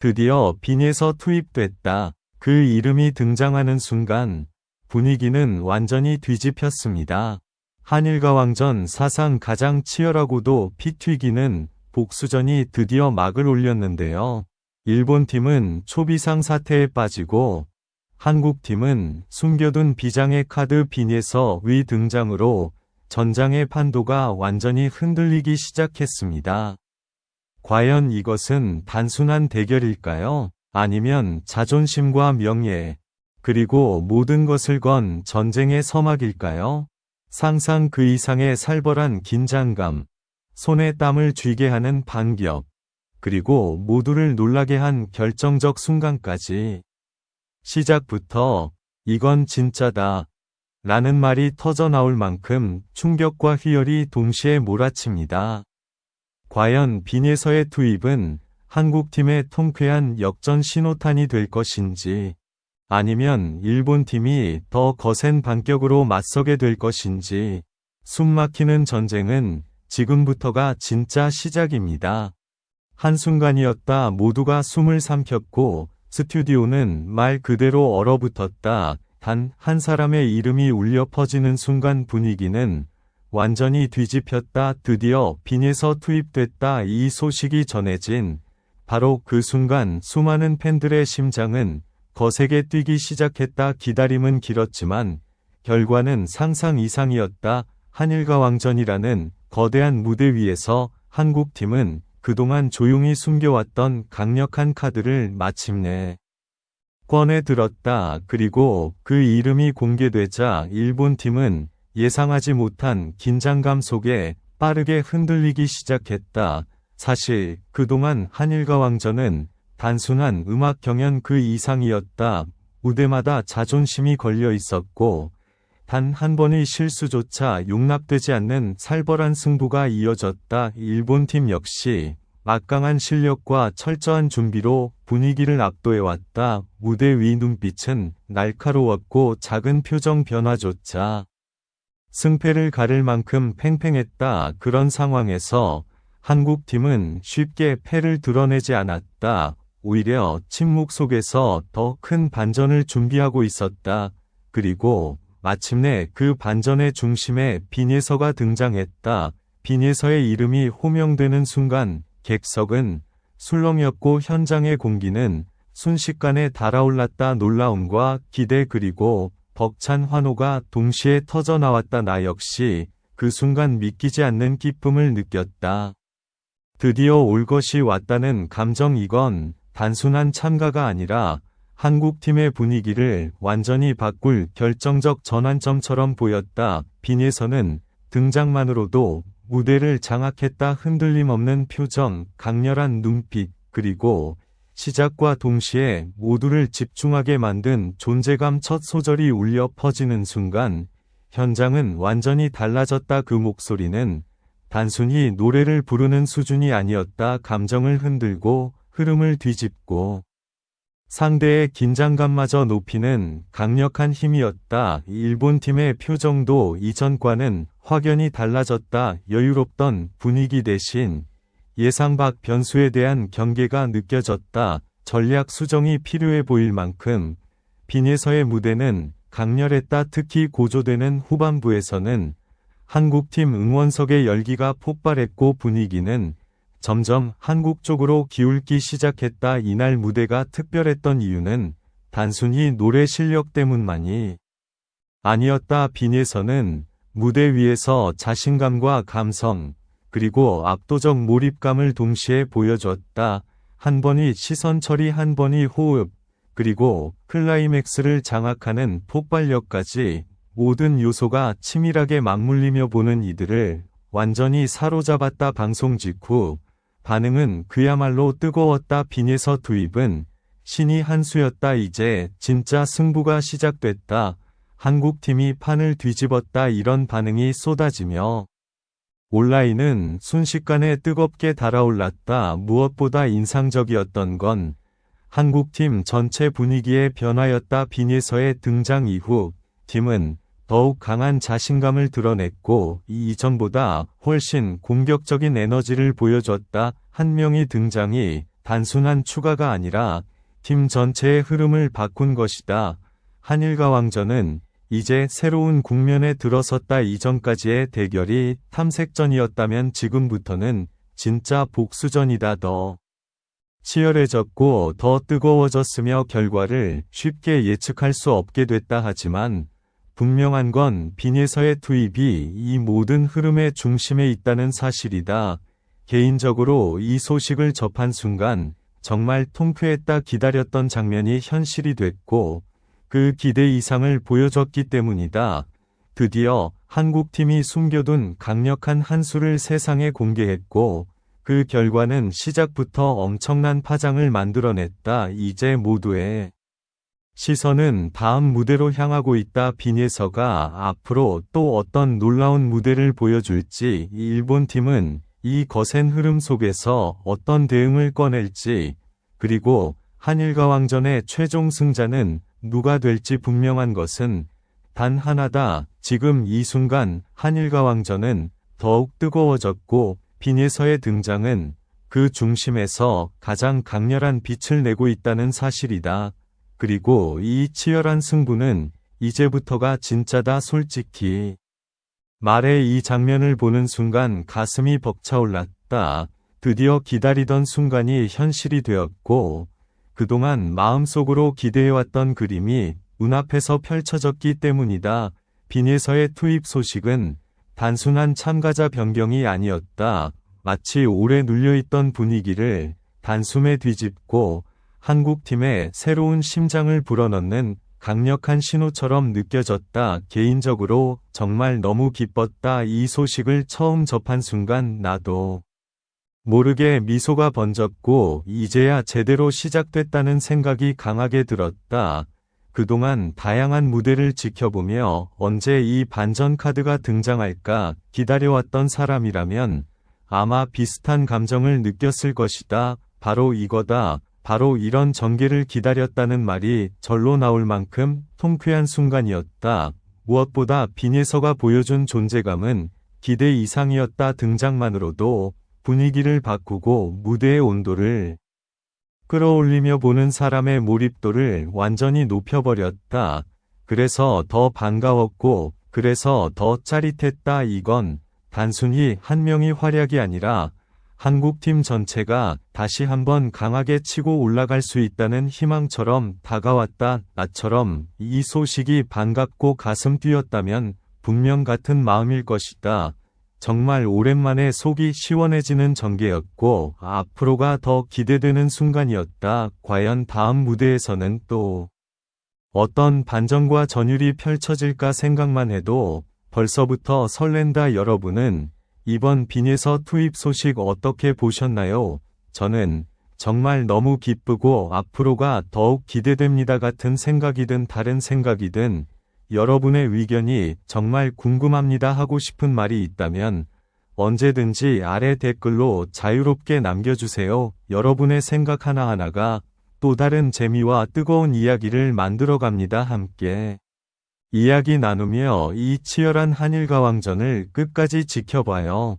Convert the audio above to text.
드디어 빈에서 투입됐다. 그 이름이 등장하는 순간 분위기는 완전히 뒤집혔습니다. 한일과왕전 사상 가장 치열하고도 피 튀기는 복수전이 드디어 막을 올렸는데요. 일본팀은 초비상 사태에 빠지고 한국팀은 숨겨둔 비장의 카드 빈에서 위 등장으로 전장의 판도가 완전히 흔들리기 시작했습니다. 과연 이것은 단순한 대결일까요? 아니면 자존심과 명예, 그리고 모든 것을 건 전쟁의 서막일까요? 상상 그 이상의 살벌한 긴장감, 손에 땀을 쥐게 하는 반격, 그리고 모두를 놀라게 한 결정적 순간까지. 시작부터 이건 진짜다 라는 말이 터져나올 만큼 충격과 희열이 동시에 몰아칩니다. 과연 빈에서의 투입은 한국팀의 통쾌한 역전 신호탄이 될 것인지, 아니면 일본팀이 더 거센 반격으로 맞서게 될 것인지, 숨막히는 전쟁은 지금부터가 진짜 시작입니다. 한순간이었다. 모두가 숨을 삼켰고 스튜디오는 말 그대로 얼어붙었다. 단 한 사람의 이름이 울려 퍼지는 순간 분위기는 완전히 뒤집혔다. 드디어 빈에서 투입됐다. 이 소식이 전해진 바로 그 순간 수많은 팬들의 심장은 거세게 뛰기 시작했다. 기다림은 길었지만 결과는 상상 이상이었다. 한일과왕전이라는 거대한 무대 위에서 한국팀은 그동안 조용히 숨겨왔던 강력한 카드를 마침내 꺼내 들었다. 그리고 그 이름이 공개되자 일본팀은 예상하지 못한 긴장감 속에 빠르게 흔들리기 시작했다. 사실 그동안 한일과왕전은 단순한 음악 경연 그 이상이었다. 무대마다 자존심이 걸려 있었고 단 한 번의 실수조차 용납되지 않는 살벌한 승부가 이어졌다. 일본팀 역시 막강한 실력과 철저한 준비로 분위기를 압도해왔다. 무대 위 눈빛은 날카로웠고 작은 표정 변화조차 승패를 가릴 만큼 팽팽했다. 그런 상황에서 한국팀은 쉽게 패를 드러내지 않았다. 오히려 침묵 속에서 더 큰 반전을 준비하고 있었다. 그리고 마침내 그 반전의 중심에 빈에서가 등장했다. 빈에서의 이름이 호명되는 순간 객석은 술렁였고 현장의 공기는 순식간에 달아올랐다. 놀라움과 기대 그리고 벅찬 환호가 동시에 터져나왔다. 나 역시 그 순간 믿기지 않는 기쁨을 느꼈다. 드디어 올 것이 왔다는 감정. 이건 단순한 참가가 아니라 한국팀의 분위기를 완전히 바꿀 결정적 전환점처럼 보였다. 빈에서는 등장만으로도 무대를 장악했다. 흔들림 없는 표정, 강렬한 눈빛, 그리고 시작과 동시에 모두를 집중하게 만든 존재감. 첫 소절이 울려 퍼지는 순간 현장은 완전히 달라졌다. 그 목소리는 단순히 노래를 부르는 수준이 아니었다. 감정을 흔들고 흐름을 뒤집고 상대의 긴장감마저 높이는 강력한 힘이었다. 일본팀의 표정도 이전과는 확연히 달라졌다. 여유롭던 분위기 대신 예상 밖 변수에 대한 경계가 느껴졌다. 전략 수정이 필요해 보일 만큼 빈에서의 무대는 강렬했다. 특히 고조되는 후반부에서는 한국팀 응원석의 열기가 폭발했고 분위기는 점점 한국 쪽으로 기울기 시작했다. 이날 무대가 특별했던 이유는 단순히 노래 실력 때문만이 아니었다. 빈에서는 무대 위에서 자신감과 감성, 그리고 압도적 몰입감을 동시에 보여줬다. 한 번이 시선 처리, 한 번이 호흡, 그리고 클라이맥스를 장악하는 폭발력까지 모든 요소가 치밀하게 맞물리며 보는 이들을 완전히 사로잡았다. 방송 직후 반응은 그야말로 뜨거웠다. 빈에서 투입은 신이 한 수였다. 이제 진짜 승부가 시작됐다. 한국팀이 판을 뒤집었다. 이런 반응이 쏟아지며 온라인은 순식간에 뜨겁게 달아올랐다. 무엇보다 인상적이었던 건 한국팀 전체 분위기의 변화였다. 빈에서의 등장 이후 팀은 더욱 강한 자신감을 드러냈고 이전보다 훨씬 공격적인 에너지를 보여줬다. 한 명의 등장이 단순한 추가가 아니라 팀 전체의 흐름을 바꾼 것이다. 한일과 왕전은 이제 새로운 국면에 들어섰다. 이전까지의 대결이 탐색전이었다면 지금부터는 진짜 복수전이다. 더 치열해졌고 더 뜨거워졌으며 결과를 쉽게 예측할 수 없게 됐다. 하지만 분명한 건 빈예서의 투입이 이 모든 흐름의 중심에 있다는 사실이다. 개인적으로 이 소식을 접한 순간 정말 통쾌했다. 기다렸던 장면이 현실이 됐고 그 기대 이상을 보여줬기 때문이다. 드디어 한국팀이 숨겨둔 강력한 한 수를 세상에 공개했고 그 결과는 시작부터 엄청난 파장을 만들어냈다. 이제 모두의 시선은 다음 무대로 향하고 있다. 빈예서가 앞으로 또 어떤 놀라운 무대를 보여줄지, 일본 팀은 이 거센 흐름 속에서 어떤 대응을 꺼낼지, 그리고 한일과 왕전의 최종 승자는 누가 될지 분명한 것은 단 하나다. 지금 이 순간 한일과 왕전은 더욱 뜨거워졌고 빈예서의 등장은 그 중심에서 가장 강렬한 빛을 내고 있다는 사실이다. 그리고 이 치열한 승부는 이제부터가 진짜다. 솔직히 말해 이 장면을 보는 순간 가슴이 벅차올랐다. 드디어 기다리던 순간이 현실이 되었고 그동안 마음속으로 기대해왔던 그림이 눈앞에서 펼쳐졌기 때문이다. 빈예서의 투입 소식은 단순한 참가자 변경이 아니었다. 마치 오래 눌려있던 분위기를 단숨에 뒤집고 한국팀의 새로운 심장을 불어넣는 강력한 신호처럼 느껴졌다. 개인적으로 정말 너무 기뻤다. 이 소식을 처음 접한 순간 나도 모르게 미소가 번졌고 이제야 제대로 시작됐다는 생각이 강하게 들었다. 그동안 다양한 무대를 지켜보며 언제 이 반전 카드가 등장할까 기다려왔던 사람이라면 아마 비슷한 감정을 느꼈을 것이다. 바로 이거다. 바로 이런 전개를 기다렸다는 말이 절로 나올 만큼 통쾌한 순간이었다. 무엇보다 빈예서가 보여준 존재감은 기대 이상이었다. 등장만으로도 분위기를 바꾸고 무대의 온도를 끌어올리며 보는 사람의 몰입도를 완전히 높여버렸다. 그래서 더 반가웠고 그래서 더 짜릿했다. 이건 단순히 한 명의 활약이 아니라 한국팀 전체가 다시 한번 강하게 치고 올라갈 수 있다는 희망처럼 다가왔다. 나처럼 이 소식이 반갑고 가슴 뛰었다면 분명 같은 마음일 것이다. 정말 오랜만에 속이 시원해지는 전개였고 앞으로가 더 기대되는 순간이었다. 과연 다음 무대에서는 또 어떤 반전과 전율이 펼쳐질까 생각만 해도 벌써부터 설렌다. 여러분은 이번 빈예서 투입 소식 어떻게 보셨나요? 저는 정말 너무 기쁘고 앞으로가 더욱 기대됩니다. 같은 생각이든 다른 생각이든 여러분의 의견이 정말 궁금합니다. 하고 싶은 말이 있다면 언제든지 아래 댓글로 자유롭게 남겨주세요. 여러분의 생각 하나하나가 또 다른 재미와 뜨거운 이야기를 만들어갑니다. 함께 이야기 나누며 이 치열한 한일과 왕전을 끝까지 지켜봐요.